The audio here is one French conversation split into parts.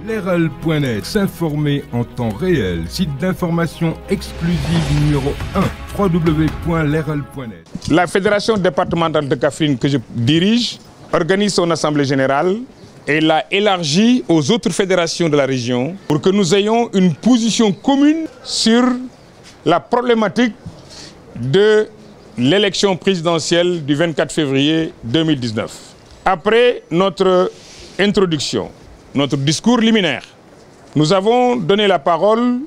Leral.net, s'informer en temps réel. Site d'information exclusive numéro 1, www.leral.net. La fédération départementale de Kaffrine que je dirige organise son assemblée générale et l'a élargie aux autres fédérations de la région pour que nous ayons une position commune sur la problématique de l'élection présidentielle du 24 février 2019. Après notre introduction, notre discours liminaire, nous avons donné la parole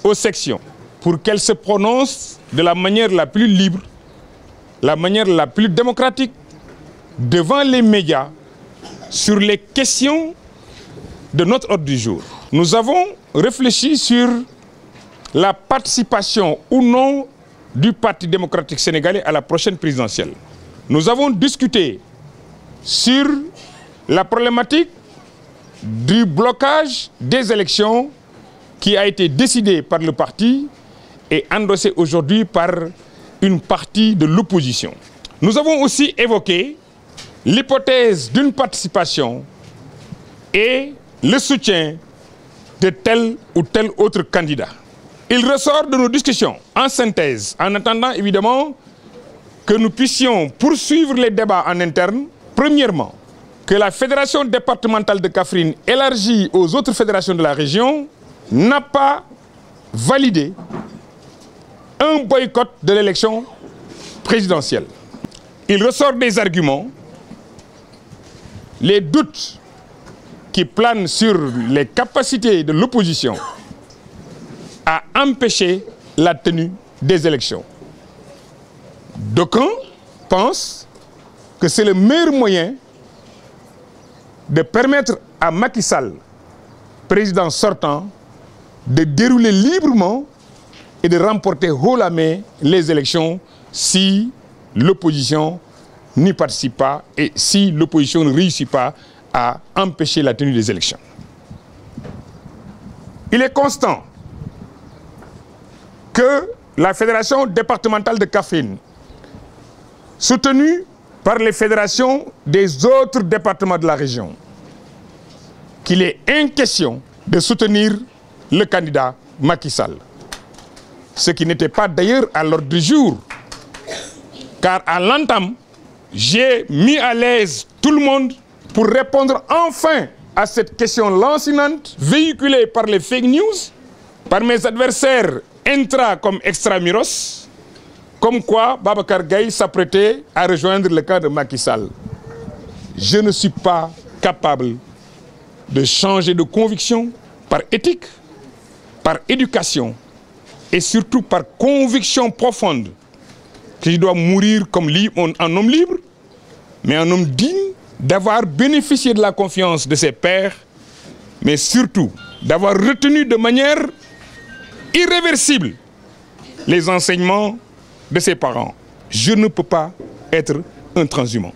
aux sections pour qu'elles se prononcent de la manière la plus libre, la manière la plus démocratique, devant les médias, sur les questions de notre ordre du jour. Nous avons réfléchi sur la participation ou non du Parti démocratique sénégalais à la prochaine présidentielle. Nous avons discuté sur la problématique du blocage des élections qui a été décidé par le parti et endossé aujourd'hui par une partie de l'opposition. Nous avons aussi évoqué l'hypothèse d'une participation et le soutien de tel ou tel autre candidat. Il ressort de nos discussions, en synthèse, en attendant évidemment que nous puissions poursuivre les débats en interne, premièrement, que la fédération départementale de Kaffrine, élargie aux autres fédérations de la région, n'a pas validé un boycott de l'élection présidentielle. Il ressort des arguments, les doutes qui planent sur les capacités de l'opposition à empêcher la tenue des élections. D'aucuns pensent que c'est le meilleur moyen de permettre à Macky Sall, président sortant, de dérouler librement et de remporter haut la main les élections si l'opposition n'y participe pas et si l'opposition ne réussit pas à empêcher la tenue des élections. Il est constant que la fédération départementale de Kaffrine, soutenue par les fédérations des autres départements de la région, qu'il est question de soutenir le candidat Macky Sall. Ce qui n'était pas d'ailleurs à l'ordre du jour, car à l'entame, j'ai mis à l'aise tout le monde pour répondre enfin à cette question lancinante véhiculée par les fake news, par mes adversaires intra comme extramuros, comme quoi Babacar Gaye s'apprêtait à rejoindre le camp de Macky Sall. Je ne suis pas capable de changer de conviction par éthique, par éducation et surtout par conviction profonde que je dois mourir comme un homme libre, mais un homme digne d'avoir bénéficié de la confiance de ses pairs, mais surtout d'avoir retenu de manière irréversible les enseignements de ses parents. Je ne peux pas être un transhumant.